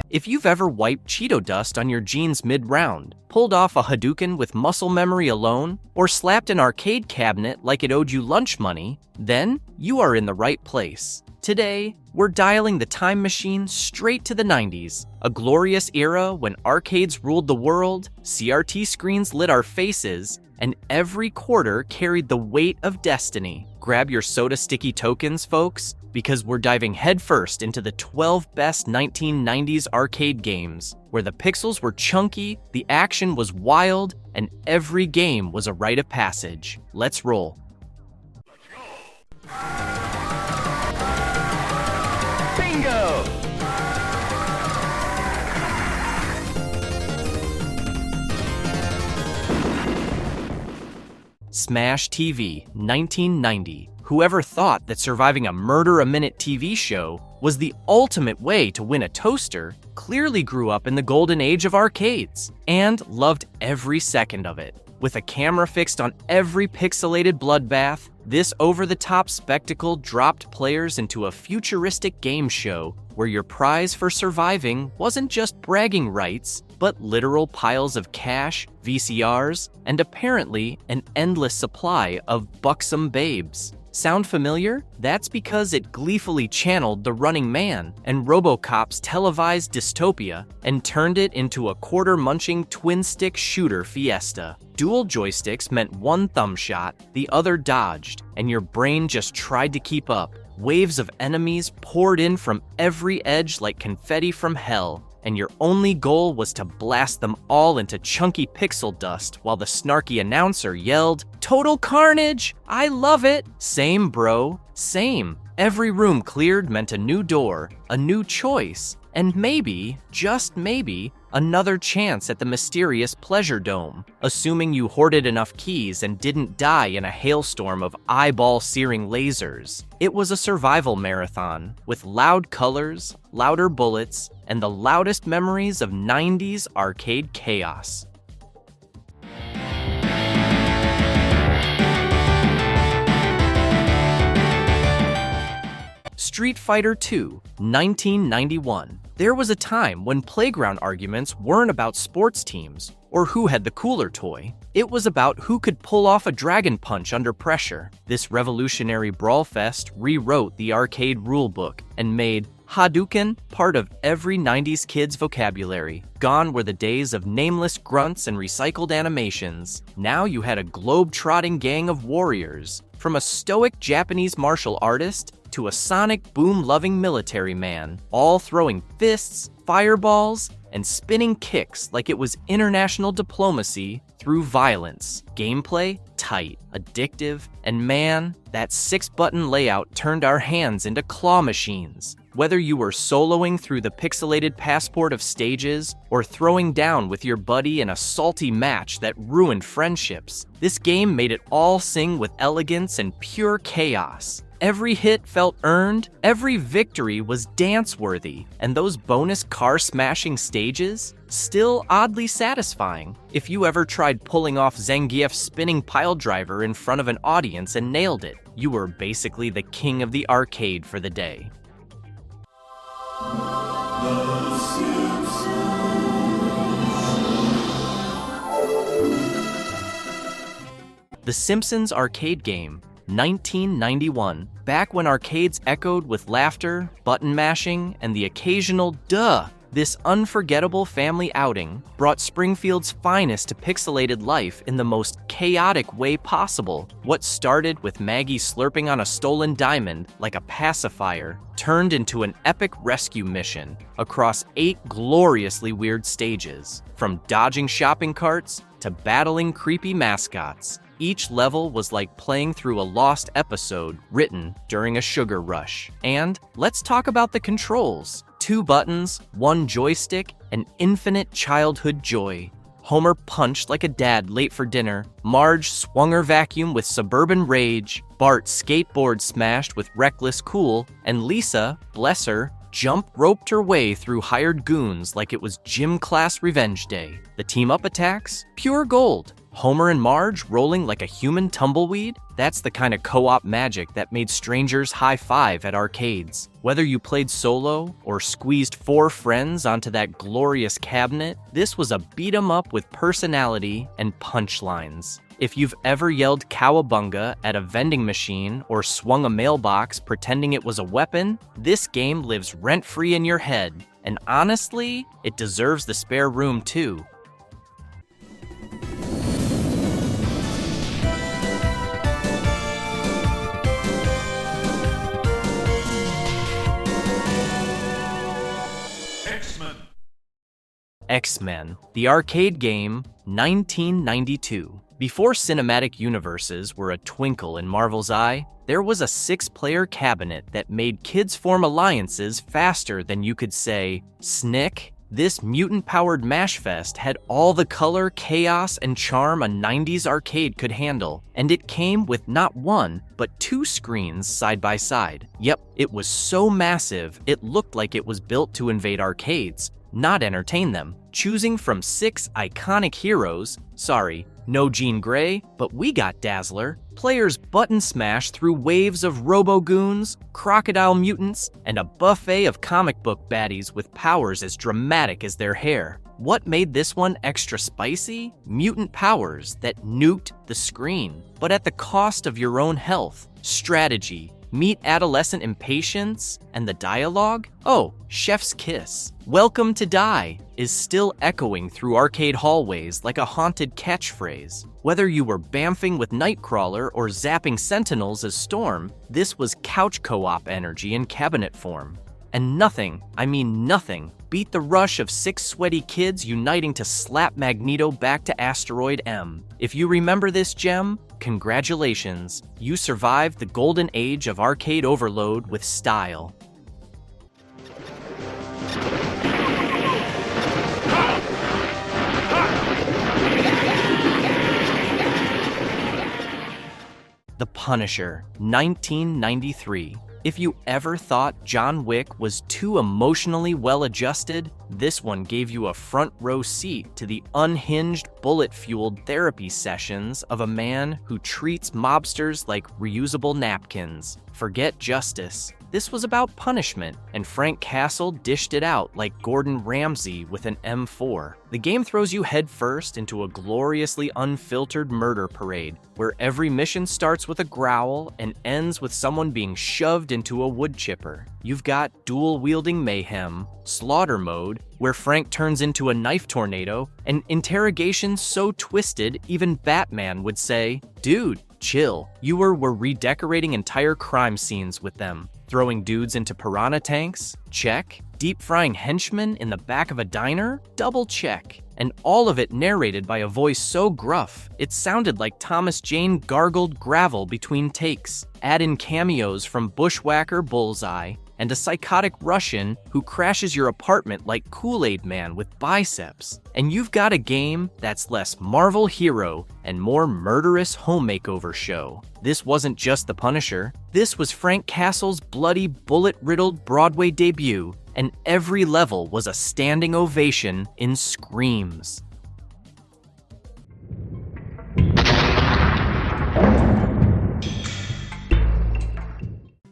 If you've ever wiped Cheeto dust on your jeans mid-round, pulled off a Hadouken with muscle memory alone, or slapped an arcade cabinet like it owed you lunch money, then you are in the right place. Today, we're dialing the time machine straight to the 90s, a glorious era when arcades ruled the world, CRT screens lit our faces, and every quarter carried the weight of destiny. Grab your soda sticky tokens, folks, because we're diving headfirst into the 12 best 1990s arcade games, where the pixels were chunky, the action was wild, and every game was a rite of passage. Let's roll. Bingo! Smash TV, 1990. Whoever thought that surviving a murder-a-minute TV show was the ultimate way to win a toaster clearly grew up in the golden age of arcades and loved every second of it. With a camera fixed on every pixelated bloodbath, this over-the-top spectacle dropped players into a futuristic game show where your prize for surviving wasn't just bragging rights, but literal piles of cash, VCRs, and apparently an endless supply of buxom babes. Sound familiar? That's because it gleefully channeled The Running Man and RoboCop's televised dystopia and turned it into a quarter-munching twin-stick shooter fiesta. Dual joysticks meant one thumb shot, the other dodged, and your brain just tried to keep up. Waves of enemies poured in from every edge like confetti from hell, and your only goal was to blast them all into chunky pixel dust while the snarky announcer yelled, "Total carnage! I love it!" Same, bro. Same. Every room cleared meant a new door, a new choice, and maybe, just maybe, another chance at the mysterious Pleasure Dome, assuming you hoarded enough keys and didn't die in a hailstorm of eyeball-searing lasers. It was a survival marathon, with loud colors, louder bullets, and the loudest memories of 90s arcade chaos. Street Fighter II, 1991. There was a time when playground arguments weren't about sports teams or who had the cooler toy. It was about who could pull off a dragon punch under pressure. This revolutionary brawl fest rewrote the arcade rulebook and made Hadouken part of every 90s kid's vocabulary. Gone were the days of nameless grunts and recycled animations. Now you had a globe-trotting gang of warriors, from a stoic Japanese martial artist to a sonic boom-loving military man, all throwing fists, fireballs, and spinning kicks like it was international diplomacy through violence. Gameplay? Tight, addictive, and man, that 6-button layout turned our hands into claw machines. Whether you were soloing through the pixelated passport of stages or throwing down with your buddy in a salty match that ruined friendships, this game made it all sing with elegance and pure chaos. Every hit felt earned, every victory was dance-worthy, and those bonus car-smashing stages? Still oddly satisfying. If you ever tried pulling off Zangief's spinning piledriver in front of an audience and nailed it, you were basically the king of the arcade for the day. The Simpsons arcade game, 1991. Back when arcades echoed with laughter, button mashing, and the occasional duh, this unforgettable family outing brought Springfield's finest to pixelated life in the most chaotic way possible. What started with Maggie slurping on a stolen diamond like a pacifier turned into an epic rescue mission across 8 gloriously weird stages. From dodging shopping carts to battling creepy mascots, each level was like playing through a lost episode written during a sugar rush. And let's talk about the controls. 2 buttons, 1 joystick, and infinite childhood joy. Homer punched like a dad late for dinner, Marge swung her vacuum with suburban rage, Bart skateboard smashed with reckless cool, and Lisa, bless her, jump roped her way through hired goons like it was gym class revenge day. The team-up attacks? Pure gold. Homer and Marge rolling like a human tumbleweed? That's the kind of co-op magic that made strangers high-five at arcades. Whether you played solo or squeezed 4 friends onto that glorious cabinet, this was a beat-em-up with personality and punchlines. If you've ever yelled cowabunga at a vending machine or swung a mailbox pretending it was a weapon, this game lives rent-free in your head. And honestly, it deserves the spare room too. XMen, the arcade game, 1992. Before cinematic universes were a twinkle in Marvel's eye, there was a 6-player cabinet that made kids form alliances faster than you could say, Snick. This mutant-powered mashfest had all the color, chaos, and charm a 90s arcade could handle, and it came with not 1, but 2 screens side by side. Yep, it was so massive, it looked like it was built to invade arcades, not entertain them. Choosing from 6 iconic heroes, sorry, no Jean Grey, but we got Dazzler. Players button smash through waves of robo-goons, crocodile mutants, and a buffet of comic book baddies with powers as dramatic as their hair. What made this one extra spicy? Mutant powers that nuked the screen, but at the cost of your own health. Strategy, meet adolescent impatience, and the dialogue? Oh, chef's kiss. Welcome to die is still echoing through arcade hallways like a haunted catchphrase. Whether you were bamfing with Nightcrawler or zapping Sentinels as Storm, this was couch co-op energy in cabinet form. And nothing, I mean nothing, beat the rush of 6 sweaty kids uniting to slap Magneto back to Asteroid M. If you remember this gem, congratulations, you survived the golden age of arcade overload with style. The Punisher, 1993. If you ever thought John Wick was too emotionally well-adjusted, this one gave you a front row seat to the unhinged, bullet-fueled therapy sessions of a man who treats mobsters like reusable napkins. Forget justice. This was about punishment, and Frank Castle dished it out like Gordon Ramsay with an M4. The game throws you headfirst into a gloriously unfiltered murder parade, where every mission starts with a growl and ends with someone being shoved into a wood chipper. You've got dual-wielding mayhem, slaughter mode, where Frank turns into a knife tornado, and interrogations so twisted even Batman would say, "Dude, chill." You were redecorating entire crime scenes with them. Throwing dudes into piranha tanks? Check. Deep frying henchmen in the back of a diner? Double check. And all of it narrated by a voice so gruff, it sounded like Thomas Jane gargled gravel between takes. Add in cameos from Bushwhacker Bullseye, and a psychotic Russian who crashes your apartment like Kool-Aid Man with biceps. And you've got a game that's less Marvel hero and more murderous home makeover show. This wasn't just The Punisher. This was Frank Castle's bloody, bullet-riddled Broadway debut, and every level was a standing ovation in screams.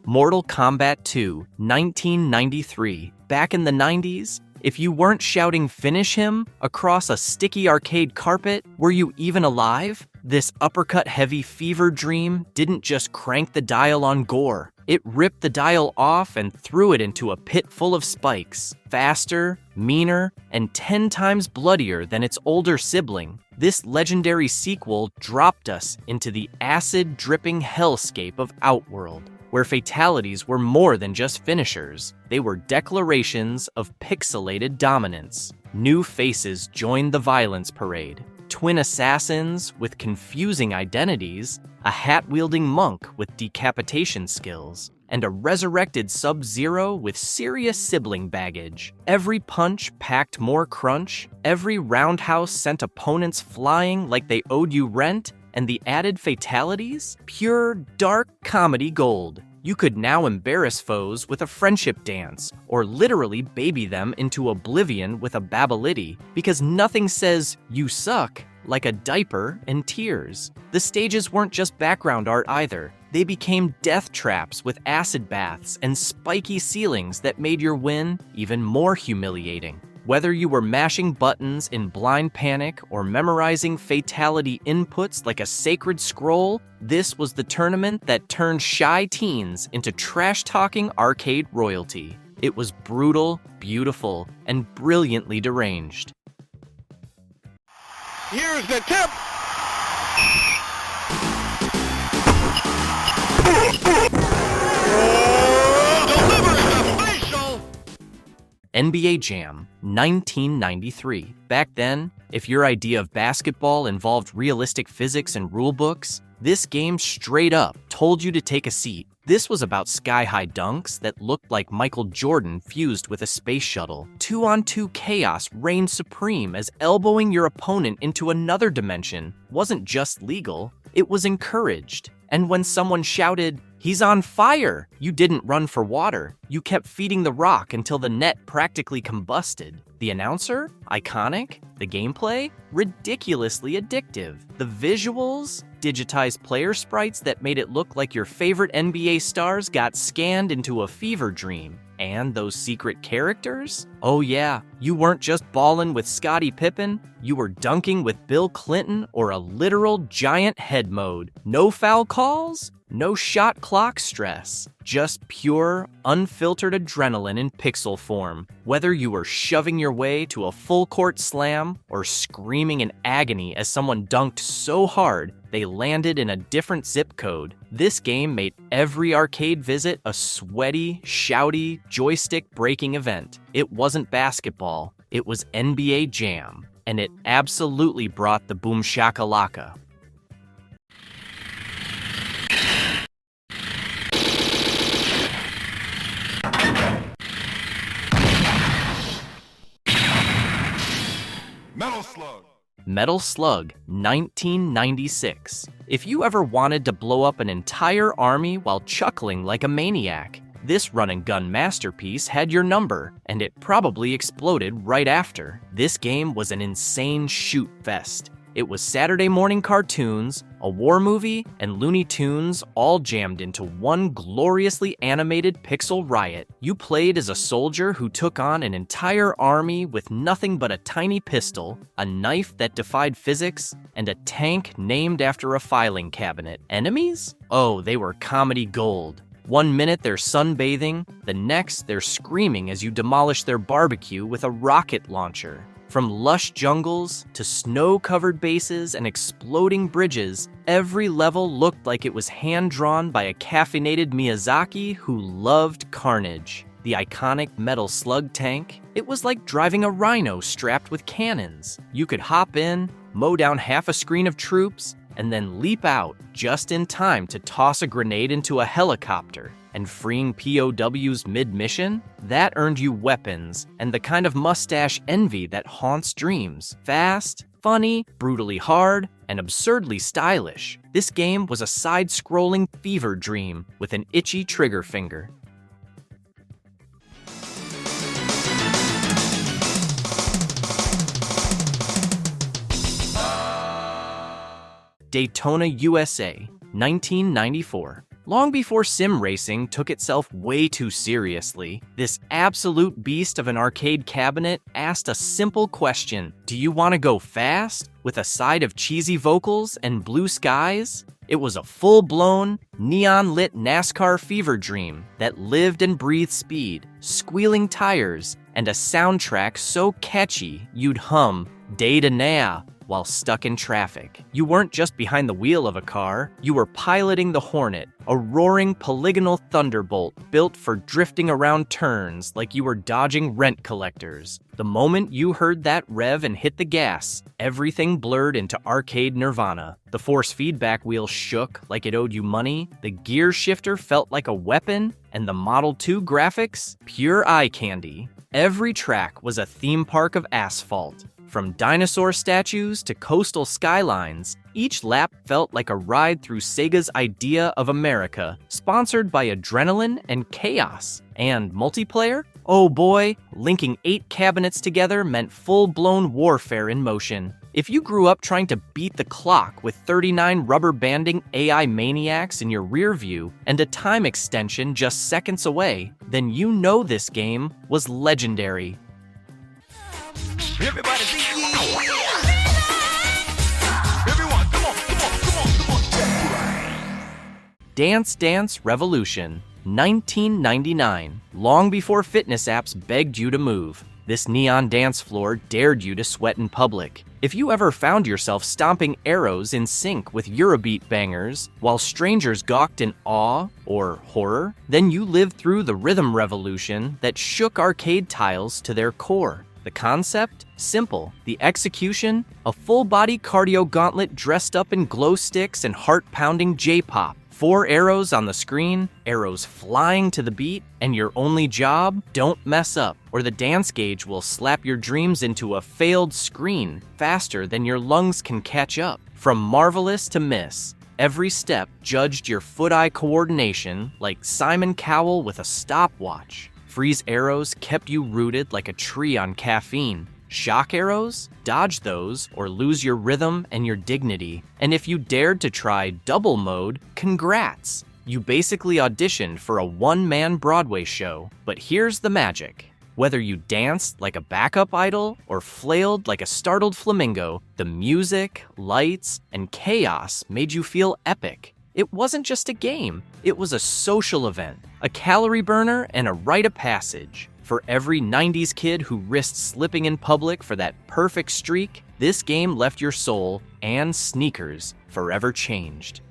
Mortal Kombat 2, 1993. Back in the 90s, if you weren't shouting "finish him" across a sticky arcade carpet, were you even alive? This uppercut-heavy fever dream didn't just crank the dial on gore. It ripped the dial off and threw it into a pit full of spikes. Faster, meaner, and 10 times bloodier than its older sibling. This legendary sequel dropped us into the acid-dripping hellscape of Outworld, where fatalities were more than just finishers. They were declarations of pixelated dominance. New faces joined the violence parade. Twin assassins with confusing identities, a hat-wielding monk with decapitation skills, and a resurrected Sub-Zero with serious sibling baggage. Every punch packed more crunch, every roundhouse sent opponents flying like they owed you rent, and the added fatalities? Pure, dark comedy gold. You could now embarrass foes with a friendship dance, or literally baby them into oblivion with a babality, because nothing says, "you suck," like a diaper and tears. The stages weren't just background art either. They became death traps with acid baths and spiky ceilings that made your win even more humiliating. Whether you were mashing buttons in blind panic or memorizing fatality inputs like a sacred scroll, this was the tournament that turned shy teens into trash-talking arcade royalty. It was brutal, beautiful, and brilliantly deranged. Here's the tip! NBA Jam, 1993. Back then, if your idea of basketball involved realistic physics and rulebooks, this game straight up told you to take a seat. This was about sky-high dunks that looked like Michael Jordan fused with a space shuttle. 2-on-2 chaos reigned supreme as elbowing your opponent into another dimension wasn't just legal, it was encouraged. And when someone shouted, "He's on fire!" you didn't run for water. You kept feeding the rock until the net practically combusted. The announcer? Iconic. The gameplay? Ridiculously addictive. The visuals? Digitized player sprites that made it look like your favorite NBA stars got scanned into a fever dream. And those secret characters? Oh yeah, you weren't just ballin' with Scottie Pippen, you were dunking with Bill Clinton or a literal giant head mode. No foul calls? No shot clock stress, just pure, unfiltered adrenaline in pixel form. Whether you were shoving your way to a full-court slam or screaming in agony as someone dunked so hard they landed in a different zip code, this game made every arcade visit a sweaty, shouty, joystick-breaking event. It wasn't basketball, it was NBA Jam, and it absolutely brought the boom shakalaka. Metal Slug. Metal Slug, 1996. If you ever wanted to blow up an entire army while chuckling like a maniac, this run-and-gun masterpiece had your number, and it probably exploded right after. This game was an insane shoot fest. It was Saturday morning cartoons, a war movie, and Looney Tunes all jammed into one gloriously animated pixel riot. You played as a soldier who took on an entire army with nothing but a tiny pistol, a knife that defied physics, and a tank named after a filing cabinet. Enemies? Oh, they were comedy gold. 1 minute they're sunbathing, the next they're screaming as you demolish their barbecue with a rocket launcher. From lush jungles to snow-covered bases and exploding bridges, every level looked like it was hand-drawn by a caffeinated Miyazaki who loved carnage. The iconic Metal Slug tank, it was like driving a rhino strapped with cannons. You could hop in, mow down half a screen of troops, and then leap out just in time to toss a grenade into a helicopter. And freeing POWs mid-mission? That earned you weapons and the kind of mustache envy that haunts dreams. Fast, funny, brutally hard, and absurdly stylish. This game was a side-scrolling fever dream with an itchy trigger finger. Daytona USA, 1994. Long before sim racing took itself way too seriously, this absolute beast of an arcade cabinet asked a simple question: do you want to go fast, with a side of cheesy vocals and blue skies? It was a full-blown, neon-lit NASCAR fever dream that lived and breathed speed, squealing tires, and a soundtrack so catchy you'd hum "Day-to-Na" while stuck in traffic. You weren't just behind the wheel of a car, you were piloting the Hornet, a roaring polygonal thunderbolt built for drifting around turns like you were dodging rent collectors. The moment you heard that rev and hit the gas, everything blurred into arcade nirvana. The force feedback wheel shook like it owed you money, the gear shifter felt like a weapon, and the Model 2 graphics, pure eye candy. Every track was a theme park of asphalt. From dinosaur statues to coastal skylines, each lap felt like a ride through Sega's idea of America, sponsored by adrenaline and chaos. And multiplayer? Oh boy, linking 8 cabinets together meant full-blown warfare in motion. If you grew up trying to beat the clock with 39 rubber-banding AI maniacs in your rear view and a time extension just seconds away, then you know this game was legendary. Everybody sing Everyone, come on. Dance Dance Revolution, 1999. Long before fitness apps begged you to move, this neon dance floor dared you to sweat in public. If you ever found yourself stomping arrows in sync with Eurobeat bangers while strangers gawked in awe or horror, then you lived through the rhythm revolution that shook arcade tiles to their core. The concept? Simple. The execution? A full-body cardio gauntlet dressed up in glow sticks and heart-pounding J-pop. 4 arrows on the screen, arrows flying to the beat, and your only job? Don't mess up, or the dance gauge will slap your dreams into a failed screen faster than your lungs can catch up. From marvelous to miss, every step judged your foot-eye coordination like Simon Cowell with a stopwatch. Freeze arrows kept you rooted like a tree on caffeine. Shock arrows? Dodge those or lose your rhythm and your dignity. And if you dared to try double mode, congrats! You basically auditioned for a one-man Broadway show. But here's the magic. Whether you danced like a backup idol or flailed like a startled flamingo, the music, lights, and chaos made you feel epic. It wasn't just a game, it was a social event, a calorie burner, and a rite of passage. For every 90s kid who risked slipping in public for that perfect streak, this game left your soul and sneakers forever changed.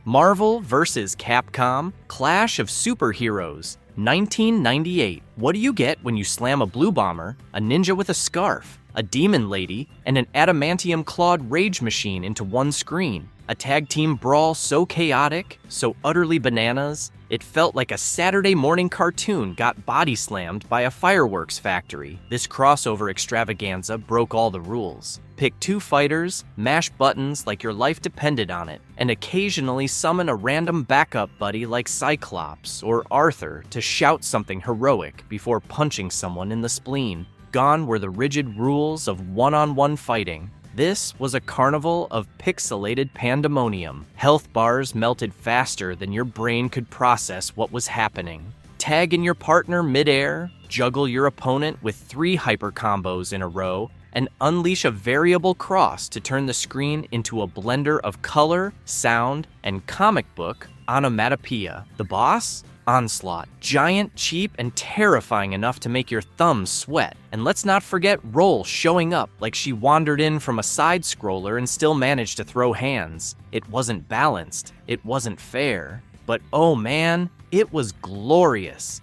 Marvel vs. Capcom, Clash of Superheroes, 1998. What do you get when you slam a blue bomber, a ninja with a scarf, a demon lady, and an adamantium-clawed rage machine into one screen? A tag team brawl so chaotic, so utterly bananas, it felt like a Saturday morning cartoon got body slammed by a fireworks factory. This crossover extravaganza broke all the rules. Pick 2 fighters, mash buttons like your life depended on it, and occasionally summon a random backup buddy like Cyclops or Arthur to shout something heroic before punching someone in the spleen. Gone were the rigid rules of one-on-one fighting. This was a carnival of pixelated pandemonium. Health bars melted faster than your brain could process what was happening. Tag in your partner midair, juggle your opponent with 3 hyper combos in a row, and unleash a variable cross to turn the screen into a blender of color, sound, and comic book onomatopoeia. The boss? Onslaught. Giant, cheap, and terrifying enough to make your thumbs sweat. And let's not forget Roll showing up like she wandered in from a side-scroller and still managed to throw hands. It wasn't balanced. It wasn't fair. But oh man, it was glorious.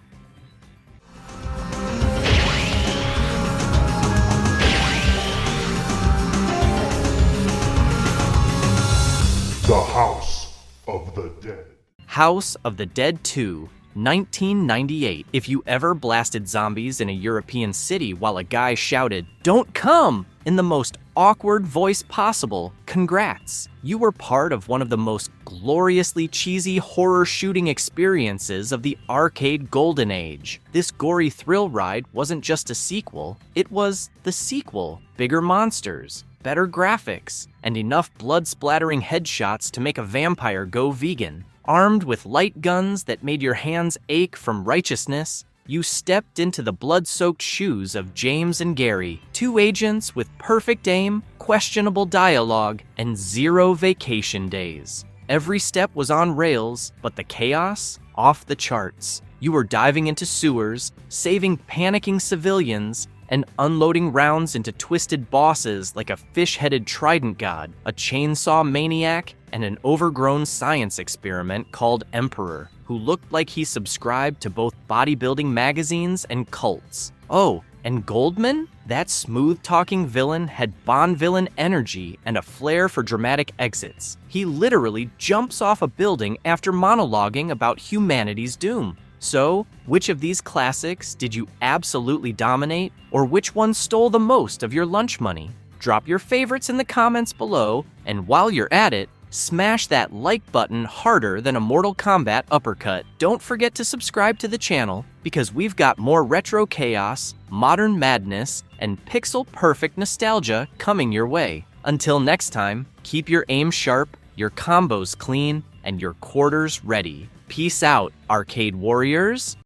The House of the Dead. House of the Dead 2, 1998. If you ever blasted zombies in a European city while a guy shouted, "Don't come!" in the most awkward voice possible, congrats. You were part of one of the most gloriously cheesy horror shooting experiences of the arcade golden age. This gory thrill ride wasn't just a sequel, it was the sequel. Bigger monsters, better graphics, and enough blood-splattering headshots to make a vampire go vegan. Armed with light guns that made your hands ache from righteousness, you stepped into the blood-soaked shoes of James and Gary, 2 agents with perfect aim, questionable dialogue, and 0 vacation days. Every step was on rails, but the chaos? Off the charts. You were diving into sewers, saving panicking civilians, and unloading rounds into twisted bosses like a fish-headed trident god, a chainsaw maniac, and an overgrown science experiment called Emperor, who looked like he subscribed to both bodybuilding magazines and cults. Oh, and Goldman? That smooth-talking villain had Bond villain energy and a flair for dramatic exits. He literally jumps off a building after monologuing about humanity's doom. So, which of these classics did you absolutely dominate, or which one stole the most of your lunch money? Drop your favorites in the comments below, and while you're at it, smash that like button harder than a Mortal Kombat uppercut. Don't forget to subscribe to the channel because we've got more retro chaos, modern madness, and pixel-perfect nostalgia coming your way. Until next time, keep your aim sharp, your combos clean, and your quarters ready. Peace out, arcade warriors.